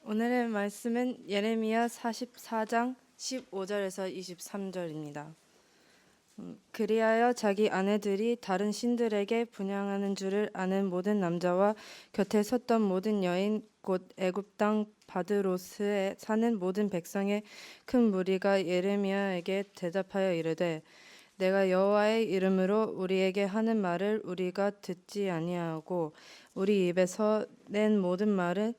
오늘의 말씀은 예레미야 44장 15절에서 23절입니다. 그리하여 자기 아내들이 다른 신들에게 분향하는 줄을 아는 모든 남자와 곁에 섰던 모든 여인 곧 애굽 땅 바드로스에 사는 모든 백성의 큰 무리가 예레미야에게 대답하여 이르되 내가 여호와의 이름으로 우리에게 하는 말을 우리가 듣지 아니하고 우리 입에서 낸 모든 말은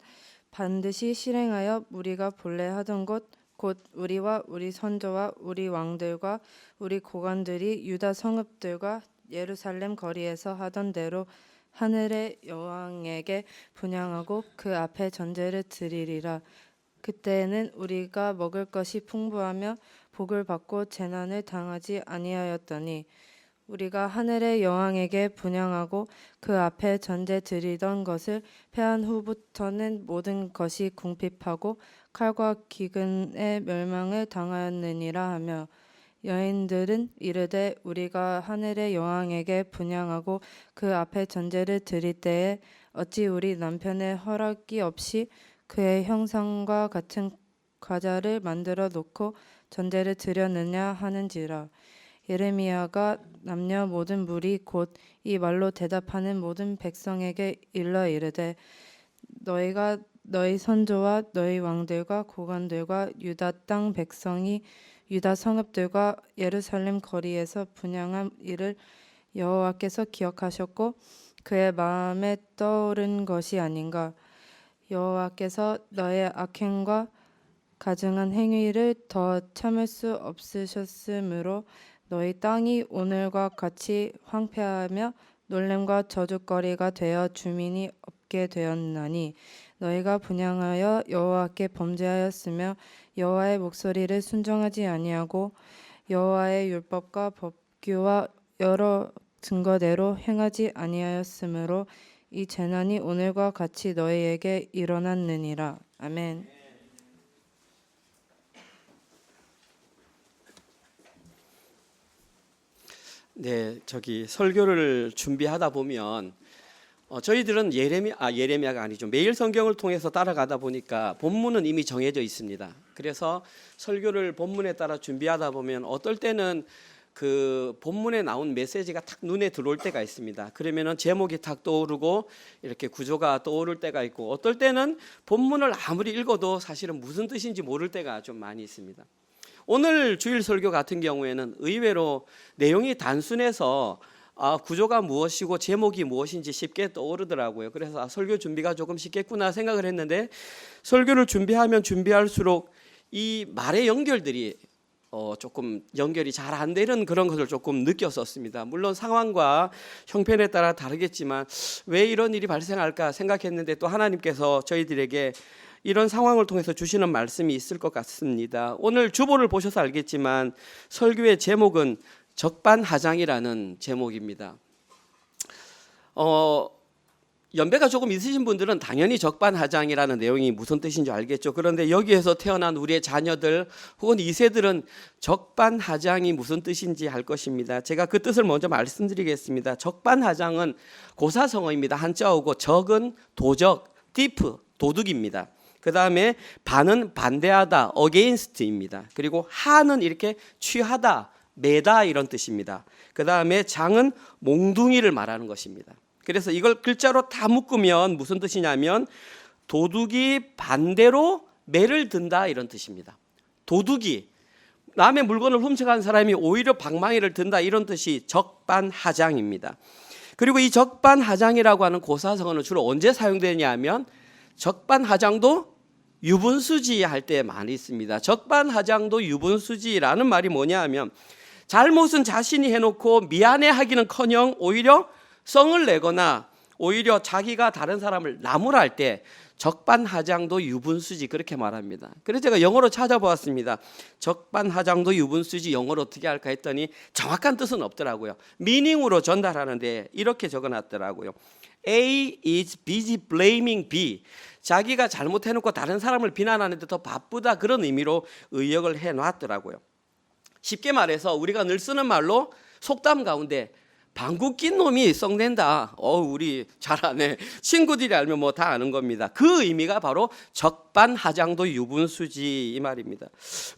반드시 실행하여 우리가 본래 하던 것 곧 우리와 우리 선조와 우리 왕들과 우리 고관들이 유다 성읍들과 예루살렘 거리에서 하던 대로 하늘의 여왕에게 분향하고 그 앞에 전제를 드리리라. 그때에는 우리가 먹을 것이 풍부하며 복을 받고 재난을 당하지 아니하였더니 우리가 하늘의 여왕에게 분향하고 그 앞에 전제 드리던 것을 패한 후부터는 모든 것이 궁핍하고 칼과 기근의 멸망을 당하였느니라 하며 여인들은 이르되 우리가 하늘의 여왕에게 분향하고 그 앞에 전제를 드릴 때에 어찌 우리 남편의 허락이 없이 그의 형상과 같은 과자를 만들어 놓고 전제를 드렸느냐 하는지라. 예레미야가 남녀 모든 무리 곧 이 말로 대답하는 모든 백성에게 일러 이르되 너희가 너희 선조와 너희 왕들과 고관들과 유다 땅 백성이 유다 성읍들과 예루살렘 거리에서 분향한 일을 여호와께서 기억하셨고 그의 마음에 떠오른 것이 아닌가. 여호와께서 너의 악행과 가증한 행위를 더 참을 수 없으셨으므로 너희 땅이 오늘과 같이 황폐하며 놀램과 저주거리가 되어 주민이 없게 되었나니 너희가 분향하여 여호와께 범죄하였으며 여호와의 목소리를 순종하지 아니하고 여호와의 율법과 법규와 여러 증거대로 행하지 아니하였으므로 이 재난이 오늘과 같이 너희에게 일어났느니라. 아멘. 네, 설교를 준비하다 보면 저희들은 예레미야가 아니죠. 매일 성경을 통해서 따라가다 보니까 본문은 이미 정해져 있습니다. 그래서 설교를 본문에 따라 준비하다 보면 어떨 때는 그 본문에 나온 메시지가 탁 눈에 들어올 때가 있습니다. 그러면은 제목이 탁 떠오르고 이렇게 구조가 떠오를 때가 있고 어떨 때는 본문을 아무리 읽어도 사실은 무슨 뜻인지 모를 때가 좀 많이 있습니다. 오늘 주일 설교 같은 경우에는 의외로 내용이 단순해서 구조가 무엇이고 제목이 무엇인지 쉽게 떠오르더라고요. 그래서 설교 준비가 조금 쉽겠구나 생각을 했는데 설교를 준비하면 준비할수록 이 말의 연결들이 조금 연결이 잘 안 되는 그런 것을 조금 느꼈었습니다. 물론 상황과 형편에 따라 다르겠지만 왜 이런 일이 발생할까 생각했는데 또 하나님께서 저희들에게 이런 상황을 통해서 주시는 말씀이 있을 것 같습니다. 오늘 주보를 보셔서 알겠지만 설교의 제목은 적반하장이라는 제목입니다. 연배가 조금 있으신 분들은 당연히 적반하장이라는 내용이 무슨 뜻인지 알겠죠. 그런데 여기에서 태어난 우리의 자녀들 혹은 2세들은 적반하장이 무슨 뜻인지 알 것입니다. 제가 그 뜻을 먼저 말씀드리겠습니다. 적반하장은 고사성어입니다. 한자어고 적은 도적, 디프, 도둑입니다. 그 다음에 반은 반대하다, against입니다. 그리고 하는 이렇게 취하다, 매다 이런 뜻입니다. 그 다음에 장은 몽둥이를 말하는 것입니다. 그래서 이걸 글자로 다 묶으면 무슨 뜻이냐면 도둑이 반대로 매를 든다 이런 뜻입니다. 도둑이 남의 물건을 훔쳐간 사람이 오히려 방망이를 든다 이런 뜻이 적반하장입니다. 그리고 이 적반하장이라고 하는 고사성어는 주로 언제 사용되냐 하면 적반하장도 유분수지 할 때 많이 있습니다. 적반하장도 유분수지라는 말이 뭐냐 하면 잘못은 자신이 해놓고 미안해하기는커녕 오히려 성을 내거나 오히려 자기가 다른 사람을 나무랄 때 적반하장도 유분수지 그렇게 말합니다. 그래서 제가 영어로 찾아보았습니다. 적반하장도 유분수지 영어로 어떻게 할까 했더니 정확한 뜻은 없더라고요. 미닝으로 전달하는데 이렇게 적어놨더라고요. A is busy blaming B. 자기가 잘못해놓고 다른 사람을 비난하는데 더 바쁘다 그런 의미로 의역을 해놨더라고요. 쉽게 말해서 우리가 늘 쓰는 말로 속담 가운데 방귀 낀 놈이 썩낸다. 우리 잘하네. 친구들이 알면 뭐 다 아는 겁니다. 그 의미가 바로 적반하장도 유분수지 이 말입니다.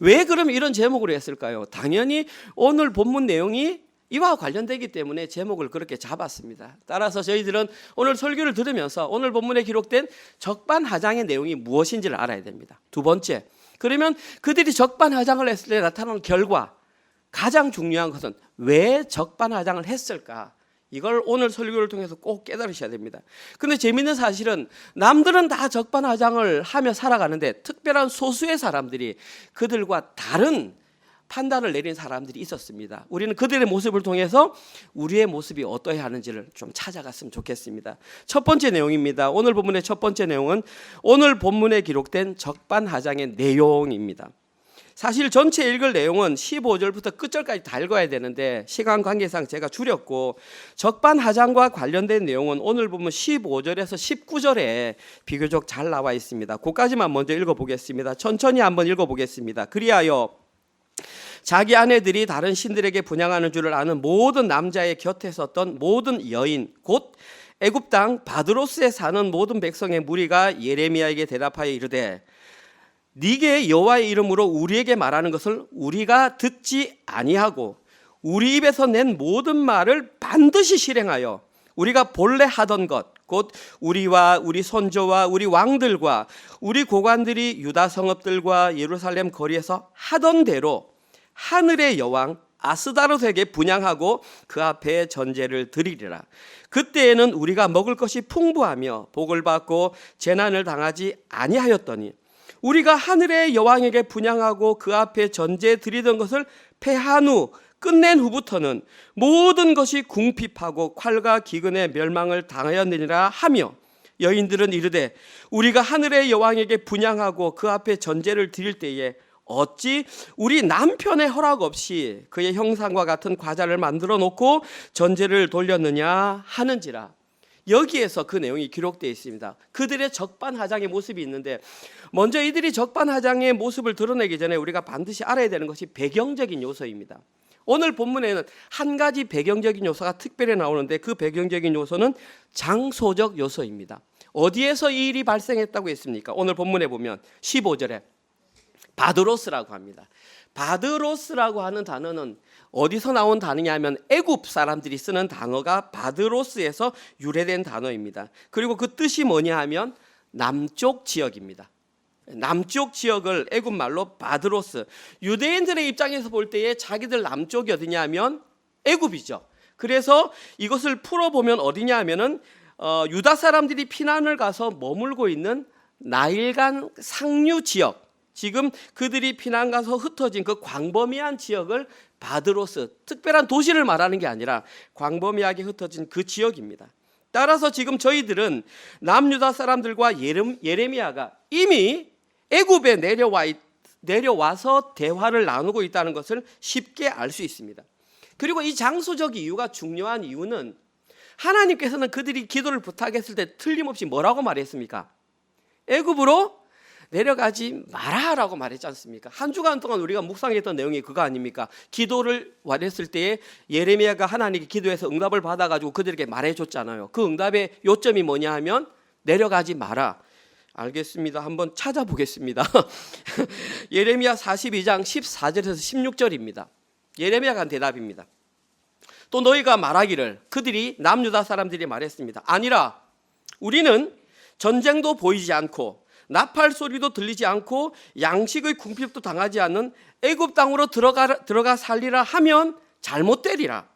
왜 그럼 이런 제목으로 했을까요? 당연히 오늘 본문 내용이 이와 관련되기 때문에 제목을 그렇게 잡았습니다. 따라서 저희들은 오늘 설교를 들으면서 오늘 본문에 기록된 적반하장의 내용이 무엇인지를 알아야 됩니다. 두 번째, 그러면 그들이 적반하장을 했을 때 나타나는 결과, 가장 중요한 것은 왜 적반하장을 했을까? 이걸 오늘 설교를 통해서 꼭 깨달으셔야 됩니다. 근데 재미있는 사실은 남들은 다 적반하장을 하며 살아가는데 특별한 소수의 사람들이 그들과 다른 판단을 내린 사람들이 있었습니다. 우리는 그들의 모습을 통해서 우리의 모습이 어떠해야 하는지를 좀 찾아갔으면 좋겠습니다. 첫 번째 내용입니다. 오늘 본문의 첫 번째 내용은 오늘 본문에 기록된 적반하장의 내용입니다. 사실 전체 읽을 내용은 15절부터 끝절까지 다 읽어야 되는데 시간 관계상 제가 줄였고, 적반하장과 관련된 내용은 오늘 보면 15절에서 19절에 비교적 잘 나와 있습니다. 그까지만 먼저 읽어보겠습니다. 천천히 한번 읽어보겠습니다. 그리하여 자기 아내들이 다른 신들에게 분향하는 줄을 아는 모든 남자의 곁에 섰던 모든 여인 곧 애굽 땅 바드로스에 사는 모든 백성의 무리가 예레미야에게 대답하여 이르되 네게 여호와의 이름으로 우리에게 말하는 것을 우리가 듣지 아니하고 우리 입에서 낸 모든 말을 반드시 실행하여 우리가 본래 하던 것 곧 우리와 우리 손조와 우리 왕들과 우리 고관들이 유다 성읍들과 예루살렘 거리에서 하던 대로 하늘의 여왕 아스다롯에게 분향하고 그 앞에 전제를 드리리라. 그때에는 우리가 먹을 것이 풍부하며 복을 받고 재난을 당하지 아니하였더니 우리가 하늘의 여왕에게 분향하고 그 앞에 전제 드리던 것을 패한 후 끝낸 후부터는 모든 것이 궁핍하고 칼과 기근의 멸망을 당하였느니라 하며 여인들은 이르되 우리가 하늘의 여왕에게 분향하고 그 앞에 전제를 드릴 때에 어찌 우리 남편의 허락 없이 그의 형상과 같은 과자를 만들어 놓고 전제를 돌렸느냐 하는지라. 여기에서 그 내용이 기록되어 있습니다. 그들의 적반하장의 모습이 있는데 먼저 이들이 적반하장의 모습을 드러내기 전에 우리가 반드시 알아야 되는 것이 배경적인 요소입니다. 오늘 본문에는 한 가지 배경적인 요소가 특별히 나오는데 그 배경적인 요소는 장소적 요소입니다. 어디에서 이 일이 발생했다고 했습니까? 오늘 본문에 보면 15절에 바드로스라고 합니다. 바드로스라고 하는 단어는 어디서 나온 단어냐면 애굽 사람들이 쓰는 단어가 바드로스에서 유래된 단어입니다. 그리고 그 뜻이 뭐냐 하면 남쪽 지역입니다. 남쪽 지역을 애굽 말로 바드로스. 유대인들의 입장에서 볼 때에 자기들 남쪽이 어디냐 하면 애굽이죠. 그래서 이것을 풀어보면 어디냐 하면은 유다 사람들이 피난을 가서 머물고 있는 나일강 상류 지역, 지금 그들이 피난 가서 흩어진 그 광범위한 지역을 바드로스, 특별한 도시를 말하는 게 아니라 광범위하게 흩어진 그 지역입니다. 따라서 지금 저희들은 남유다 사람들과 예레미야가 이미 애굽에 내려와서 대화를 나누고 있다는 것을 쉽게 알 수 있습니다. 그리고 이 장소적 이유가 중요한 이유는 하나님께서는 그들이 기도를 부탁했을 때 틀림없이 뭐라고 말했습니까? 애굽으로 내려가지 마라라고 말했지 않습니까? 한 주간 동안 우리가 묵상했던 내용이 그거 아닙니까? 기도를 원했을 때에 예레미야가 하나님께 기도해서 응답을 받아가지고 그들에게 말해줬잖아요. 그 응답의 요점이 뭐냐 하면 내려가지 마라. 알겠습니다. 한번 찾아보겠습니다. 예레미야 42장 14절에서 16절입니다. 예레미야가 한 대답입니다. 또 너희가 말하기를, 그들이 남유다 사람들이 말했습니다. 아니라 우리는 전쟁도 보이지 않고 나팔 소리도 들리지 않고 양식의 궁핍도 당하지 않는 애굽 땅으로 들어가 살리라 하면 잘못되리라.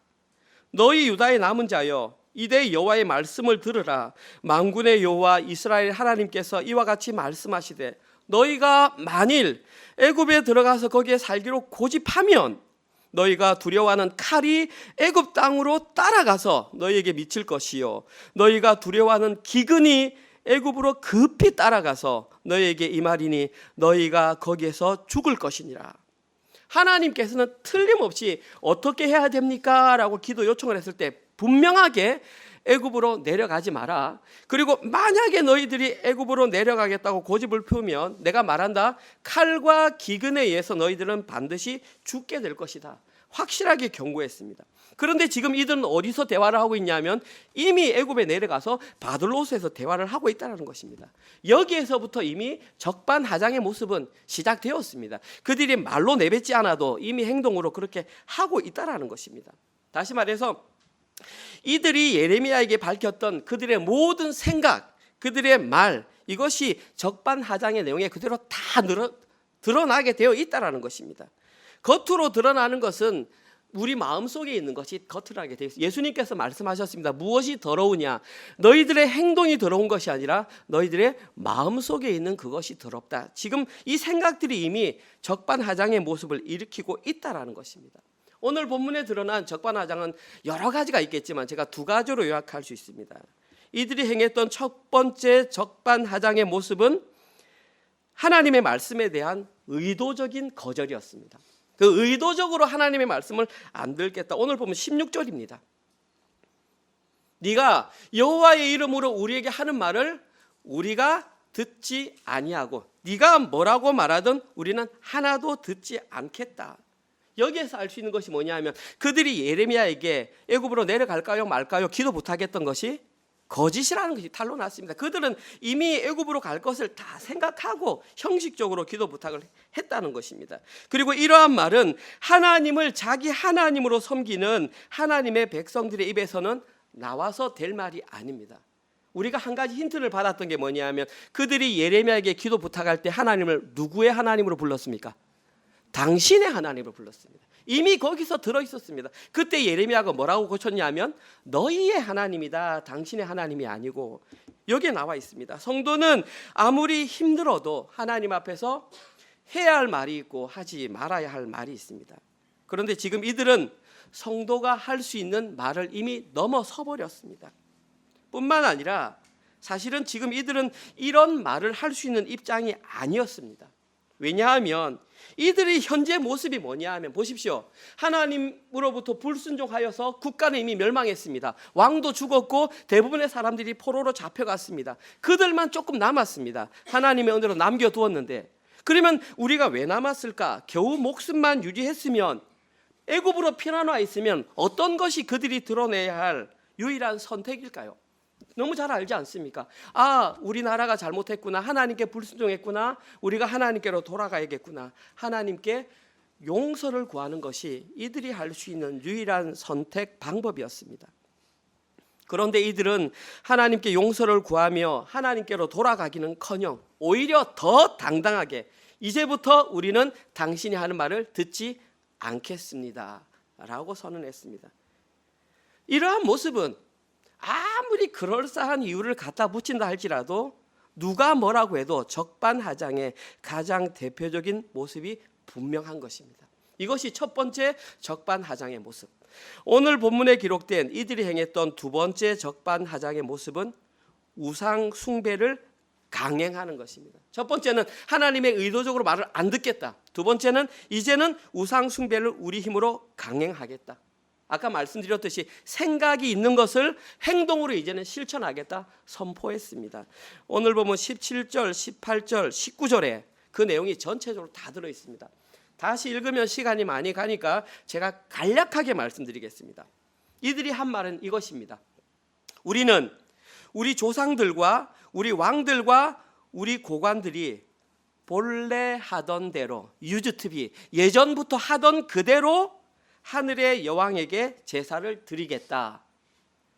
너희 유다의 남은 자여, 이대 여호와의 말씀을 들으라. 만군의 여호와 이스라엘 하나님께서 이와 같이 말씀하시되 너희가 만일 애굽에 들어가서 거기에 살기로 고집하면 너희가 두려워하는 칼이 애굽 땅으로 따라가서 너희에게 미칠 것이요 너희가 두려워하는 기근이 애굽으로 급히 따라가서 너희에게 임하리니 너희가 거기에서 죽을 것이니라. 하나님께서는 틀림없이 어떻게 해야 됩니까? 라고 기도 요청을 했을 때 분명하게 애굽으로 내려가지 마라. 그리고 만약에 너희들이 애굽으로 내려가겠다고 고집을 피우면 내가 말한다. 칼과 기근에 의해서 너희들은 반드시 죽게 될 것이다. 확실하게 경고했습니다. 그런데 지금 이들은 어디서 대화를 하고 있냐면 이미 애굽에 내려가서 바들로스에서 대화를 하고 있다는 것입니다. 여기에서부터 이미 적반하장의 모습은 시작되었습니다. 그들이 말로 내뱉지 않아도 이미 행동으로 그렇게 하고 있다는 것입니다. 다시 말해서 이들이 예레미야에게 밝혔던 그들의 모든 생각, 그들의 말, 이것이 적반하장의 내용에 그대로 다 드러나게 되어 있다는 것입니다. 겉으로 드러나는 것은 우리 마음속에 있는 것이 겉으로나게 되어 있습니다. 예수님께서 말씀하셨습니다. 무엇이 더러우냐? 너희들의 행동이 더러운 것이 아니라 너희들의 마음속에 있는 그것이 더럽다. 지금 이 생각들이 이미 적반하장의 모습을 일으키고 있다는 것입니다. 오늘 본문에 드러난 적반하장은 여러 가지가 있겠지만 제가 두 가지로 요약할 수 있습니다. 이들이 행했던 첫 번째 적반하장의 모습은 하나님의 말씀에 대한 의도적인 거절이었습니다. 그 의도적으로 하나님의 말씀을 안 듣겠다. 오늘 보면 16절입니다. 네가 여호와의 이름으로 우리에게 하는 말을 우리가 듣지 아니하고 네가 뭐라고 말하든 우리는 하나도 듣지 않겠다. 여기에서 알 수 있는 것이 뭐냐 하면 그들이 예레미야에게 애굽으로 내려갈까요 말까요 기도 부탁했던 것이 거짓이라는 것이 탄로났습니다. 그들은 이미 애굽으로 갈 것을 다 생각하고 형식적으로 기도 부탁을 했다는 것입니다. 그리고 이러한 말은 하나님을 자기 하나님으로 섬기는 하나님의 백성들의 입에서는 나와서 될 말이 아닙니다. 우리가 한 가지 힌트를 받았던 게 뭐냐 하면 그들이 예레미야에게 기도 부탁할 때 하나님을 누구의 하나님으로 불렀습니까? 당신의 하나님을 불렀습니다. 이미 거기서 들어있었습니다. 그때 예레미야가 뭐라고 고쳤냐면 너희의 하나님이다. 당신의 하나님이 아니고 여기에 나와 있습니다. 성도는 아무리 힘들어도 하나님 앞에서 해야 할 말이 있고 하지 말아야 할 말이 있습니다. 그런데 지금 이들은 성도가 할 수 있는 말을 이미 넘어서 버렸습니다. 뿐만 아니라 사실은 지금 이들은 이런 말을 할 수 있는 입장이 아니었습니다. 왜냐하면 이들의 현재 모습이 뭐냐 하면 보십시오. 하나님으로부터 불순종하여서 국가는 이미 멸망했습니다. 왕도 죽었고 대부분의 사람들이 포로로 잡혀갔습니다. 그들만 조금 남았습니다. 하나님의 은혜로 남겨두었는데 그러면 우리가 왜 남았을까? 겨우 목숨만 유지했으면 애굽으로 피난와 있으면 어떤 것이 그들이 드러내야 할 유일한 선택일까요? 너무 잘 알지 않습니까? 아, 우리나라가 잘못했구나. 하나님께 불순종했구나. 우리가 하나님께로 돌아가야겠구나. 하나님께 용서를 구하는 것이 이들이 할 수 있는 유일한 선택 방법이었습니다. 그런데 이들은 하나님께 용서를 구하며 하나님께로 돌아가기는커녕 오히려 더 당당하게 이제부터 우리는 당신이 하는 말을 듣지 않겠습니다 라고 선언했습니다. 이러한 모습은 아무리 그럴싸한 이유를 갖다 붙인다 할지라도 누가 뭐라고 해도 적반하장의 가장 대표적인 모습이 분명한 것입니다. 이것이 첫 번째 적반하장의 모습. 오늘 본문에 기록된 이들이 행했던 두 번째 적반하장의 모습은 우상 숭배를 강행하는 것입니다. 첫 번째는 하나님의 의도적으로 말을 안 듣겠다. 두 번째는 이제는 우상 숭배를 우리 힘으로 강행하겠다. 아까 말씀드렸듯이 생각이 있는 것을 행동으로 이제는 실천하겠다 선포했습니다. 오늘 보면 17절, 18절, 19절에 그 내용이 전체적으로 다 들어있습니다. 다시 읽으면 시간이 많이 가니까 제가 간략하게 말씀드리겠습니다. 이들이 한 말은 이것입니다. 우리는 우리 조상들과 우리 왕들과 우리 고관들이 본래 하던 대로 유즈트비 예전부터 하던 그대로 하늘의 여왕에게 제사를 드리겠다.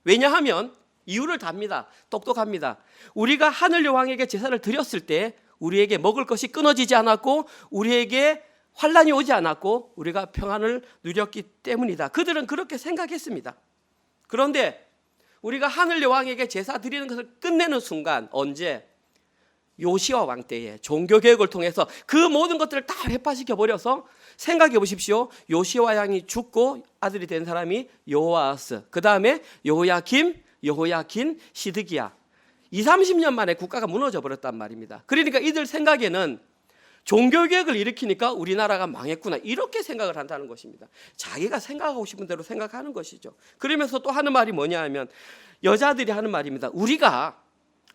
왜냐하면 이유를 답니다. 똑똑합니다. 우리가 하늘 여왕에게 제사를 드렸을 때 우리에게 먹을 것이 끊어지지 않았고 우리에게 환란이 오지 않았고 우리가 평안을 누렸기 때문이다. 그들은 그렇게 생각했습니다. 그런데 우리가 하늘 여왕에게 제사 드리는 것을 끝내는 순간 언제? 요시야 왕 때에 종교개혁을 통해서 그 모든 것들을 다 회파시켜 버려서 생각해 보십시오. 요시야 왕이 죽고 아들이 된 사람이 여호아스, 그 다음에 여호야김, 여호야긴, 시드기야. 20-30년 만에 국가가 무너져 버렸단 말입니다. 그러니까 이들 생각에는 종교개혁을 일으키니까 우리나라가 망했구나 이렇게 생각을 한다는 것입니다. 자기가 생각하고 싶은 대로 생각하는 것이죠. 그러면서 또 하는 말이 뭐냐 하면 여자들이 하는 말입니다. 우리가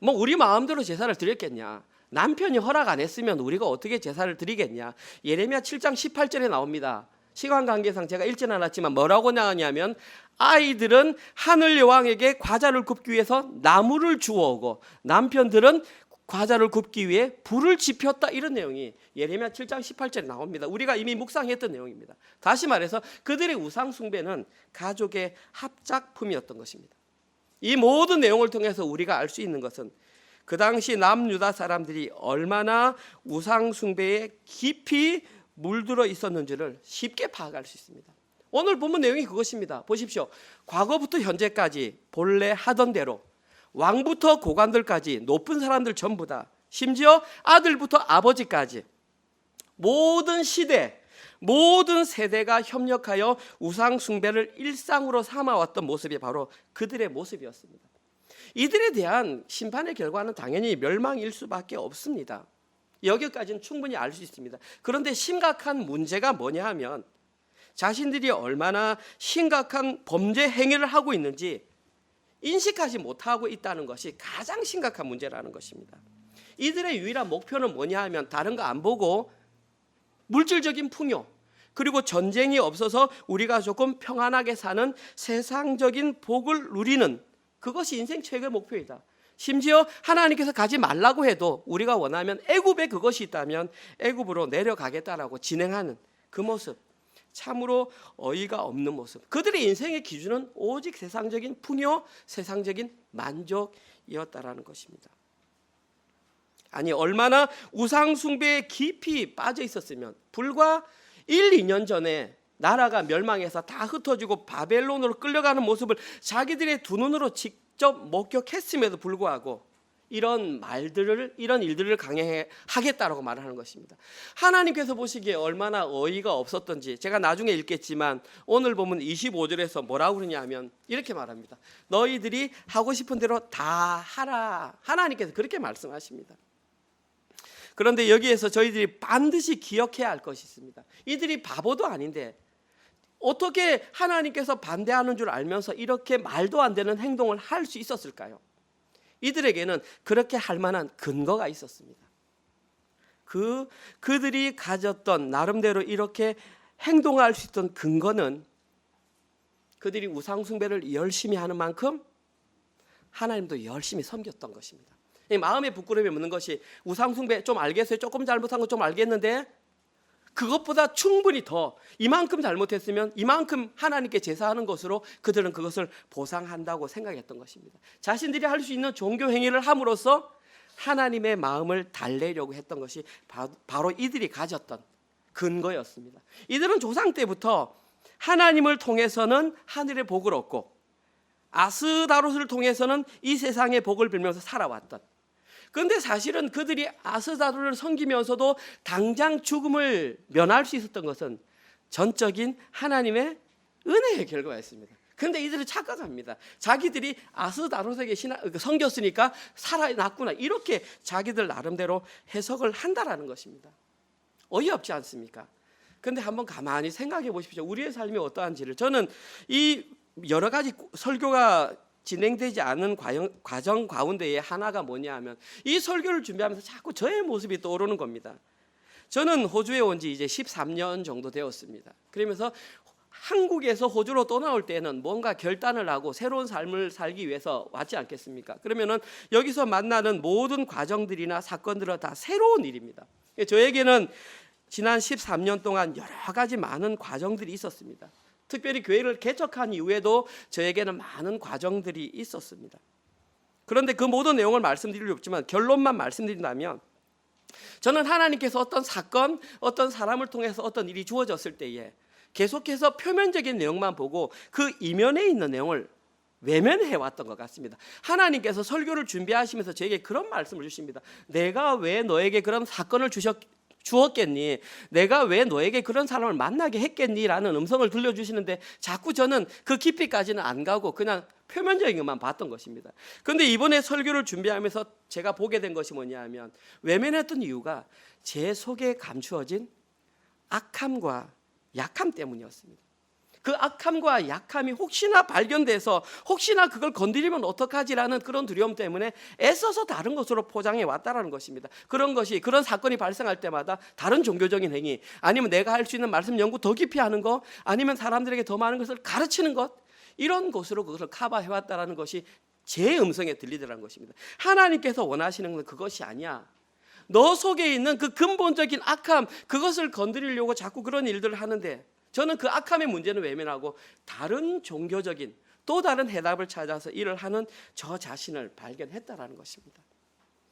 우리 마음대로 제사를 드렸겠냐. 남편이 허락 안 했으면 우리가 어떻게 제사를 드리겠냐. 예레미야 7장 18절에 나옵니다. 시간 관계상 제가 읽지는 않았지만 뭐라고 나오냐면 아이들은 하늘 여왕에게 과자를 굽기 위해서 나무를 주워오고 남편들은 과자를 굽기 위해 불을 지폈다, 이런 내용이 예레미야 7장 18절에 나옵니다. 우리가 이미 묵상했던 내용입니다. 다시 말해서 그들의 우상 숭배는 가족의 합작품이었던 것입니다. 이 모든 내용을 통해서 우리가 알 수 있는 것은 그 당시 남유다 사람들이 얼마나 우상 숭배에 깊이 물들어 있었는지를 쉽게 파악할 수 있습니다. 오늘 본문 내용이 그것입니다. 보십시오. 과거부터 현재까지 본래 하던 대로 왕부터 고관들까지 높은 사람들 전부 다, 심지어 아들부터 아버지까지 모든 시대, 모든 세대가 협력하여 우상 숭배를 일상으로 삼아왔던 모습이 바로 그들의 모습이었습니다. 이들에 대한 심판의 결과는 당연히 멸망일 수밖에 없습니다. 여기까지는 충분히 알 수 있습니다. 그런데 심각한 문제가 뭐냐 하면 자신들이 얼마나 심각한 범죄 행위를 하고 있는지 인식하지 못하고 있다는 것이 가장 심각한 문제라는 것입니다. 이들의 유일한 목표는 뭐냐 하면 다른 거 안 보고 물질적인 풍요, 그리고 전쟁이 없어서 우리가 조금 평안하게 사는 세상적인 복을 누리는, 그것이 인생 최고의 목표이다. 심지어 하나님께서 가지 말라고 해도 우리가 원하면 애굽에 그것이 있다면 애굽으로 내려가겠다라고 진행하는 그 모습, 참으로 어이가 없는 모습. 그들의 인생의 기준은 오직 세상적인 풍요, 세상적인 만족이었다라는 것입니다. 아니, 얼마나 우상 숭배에 깊이 빠져 있었으면 불과 1, 2년 전에 나라가 멸망해서 다 흩어지고 바벨론으로 끌려가는 모습을 자기들의 두 눈으로 직접 목격했음에도 불구하고 이런 일들을 강행하겠다라고 말하는 것입니다. 하나님께서 보시기에 얼마나 어이가 없었던지 제가 나중에 읽겠지만 오늘 보면 25절에서 뭐라고 그러냐면 이렇게 말합니다. 너희들이 하고 싶은 대로 다 하라. 하나님께서 그렇게 말씀하십니다. 그런데 여기에서 저희들이 반드시 기억해야 할 것이 있습니다. 이들이 바보도 아닌데 어떻게 하나님께서 반대하는 줄 알면서 이렇게 말도 안 되는 행동을 할 수 있었을까요? 이들에게는 그렇게 할 만한 근거가 있었습니다. 그들이 가졌던 나름대로 이렇게 행동할 수 있던 근거는 그들이 우상 숭배를 열심히 하는 만큼 하나님도 열심히 섬겼던 것입니다. 마음의 부끄러움이 묻는 것이 우상 숭배 좀 알겠어요. 조금 잘못한 거 좀 알겠는데 그것보다 충분히 더 이만큼 잘못했으면 이만큼 하나님께 제사하는 것으로 그들은 그것을 보상한다고 생각했던 것입니다. 자신들이 할 수 있는 종교 행위를 함으로써 하나님의 마음을 달래려고 했던 것이 바로 이들이 가졌던 근거였습니다. 이들은 조상 때부터 하나님을 통해서는 하늘의 복을 얻고 아스다롯을 통해서는 이 세상의 복을 빌면서 살아왔던, 그런데 사실은 그들이 아스다롯을 섬기면서도 당장 죽음을 면할 수 있었던 것은 전적인 하나님의 은혜의 결과였습니다. 그런데 이들은 착각합니다. 자기들이 아스다롯에게 섬겼으니까 살아났구나, 이렇게 자기들 나름대로 해석을 한다라는 것입니다. 어이없지 않습니까? 그런데 한번 가만히 생각해 보십시오. 우리의 삶이 어떠한지를. 저는 이 여러 가지 설교가 진행되지 않은 과정 가운데에 하나가 뭐냐 하면 이 설교를 준비하면서 자꾸 저의 모습이 떠오르는 겁니다. 저는 호주에 온 지 이제 13년 정도 되었습니다. 그러면서 한국에서 호주로 떠나올 때는 뭔가 결단을 하고 새로운 삶을 살기 위해서 왔지 않겠습니까? 그러면은 여기서 만나는 모든 과정들이나 사건들은 다 새로운 일입니다. 저에게는 지난 13년 동안 여러 가지 많은 과정들이 있었습니다. 특별히 교회를 개척한 이후에도 저에게는 많은 과정들이 있었습니다. 그런데 그 모든 내용을 말씀드릴 수 없지만 결론만 말씀드린다면 저는 하나님께서 어떤 사건, 어떤 사람을 통해서 어떤 일이 주어졌을 때에 계속해서 표면적인 내용만 보고 그 이면에 있는 내용을 외면해 왔던 것 같습니다. 하나님께서 설교를 준비하시면서 저에게 그런 말씀을 주십니다. 내가 왜 너에게 그런 사건을 주었겠니? 내가 왜 너에게 그런 사람을 만나게 했겠니? 라는 음성을 들려주시는데 자꾸 저는 그 깊이까지는 안 가고 그냥 표면적인 것만 봤던 것입니다. 그런데 이번에 설교를 준비하면서 제가 보게 된 것이 뭐냐 하면 외면했던 이유가 제 속에 감추어진 악함과 약함 때문이었습니다. 그 악함과 약함이 혹시나 발견돼서 혹시나 그걸 건드리면 어떡하지라는 그런 두려움 때문에 애써서 다른 것으로 포장해 왔다라는 것입니다. 그런 사건이 발생할 때마다 다른 종교적인 행위, 아니면 내가 할 수 있는 말씀 연구 더 깊이 하는 것, 아니면 사람들에게 더 많은 것을 가르치는 것, 이런 것으로 그것을 커버해 왔다라는 것이 제 음성에 들리더라는 것입니다. 하나님께서 원하시는 건 그것이 아니야. 너 속에 있는 그 근본적인 악함, 그것을 건드리려고 자꾸 그런 일들을 하는데, 저는 그 악함의 문제는 외면하고 다른 종교적인 또 다른 해답을 찾아서 일을 하는 저 자신을 발견했다라는 것입니다.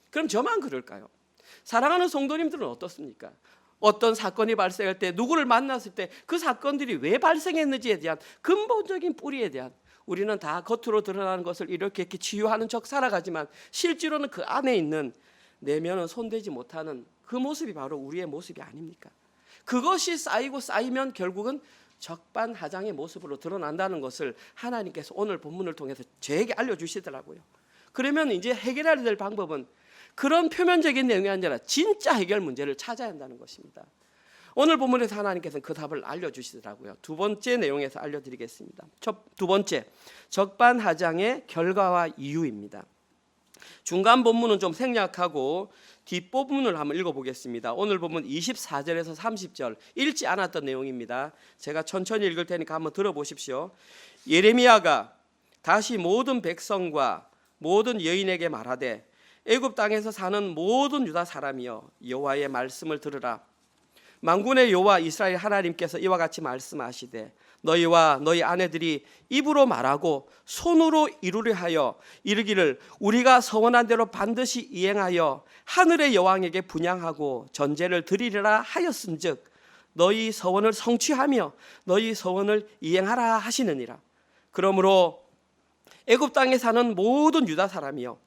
그럼 저만 그럴까요? 사랑하는 성도님들은 어떻습니까? 어떤 사건이 발생할 때, 누구를 만났을 때 그 사건들이 왜 발생했는지에 대한 근본적인 뿌리에 대한, 우리는 다 겉으로 드러나는 것을 이렇게 치유하는 척 살아가지만 실제로는 그 안에 있는 내면은 손대지 못하는 그 모습이 바로 우리의 모습이 아닙니까? 그것이 쌓이고 쌓이면 결국은 적반하장의 모습으로 드러난다는 것을 하나님께서 오늘 본문을 통해서 저에게 알려주시더라고요. 그러면 이제 해결해야 될 방법은 그런 표면적인 내용이 아니라 진짜 해결 문제를 찾아야 한다는 것입니다. 오늘 본문에서 하나님께서는 그 답을 알려주시더라고요. 두 번째 내용에서 알려드리겠습니다. 두 번째, 적반하장의 결과와 이유입니다. 중간 본문은 좀 생략하고 뒷부분을 한번 읽어보겠습니다. 오늘 본문 24절에서 30절 읽지 않았던 내용입니다. 제가 천천히 읽을 테니까 한번 들어보십시오. 예레미야가 다시 모든 백성과 모든 여인에게 말하되 애굽 땅에서 사는 모든 유다 사람이여 여호와의 말씀을 들으라. 만군의 여호와 이스라엘 하나님께서 이와 같이 말씀하시되 너희와 너희 아내들이 입으로 말하고 손으로 이루려 하여 이르기를 우리가 서원한 대로 반드시 이행하여 하늘의 여왕에게 분향하고 전제를 드리리라 하였은즉 너희 서원을 성취하며 너희 서원을 이행하라 하시느니라. 그러므로 애굽 땅에 사는 모든 유다 사람이여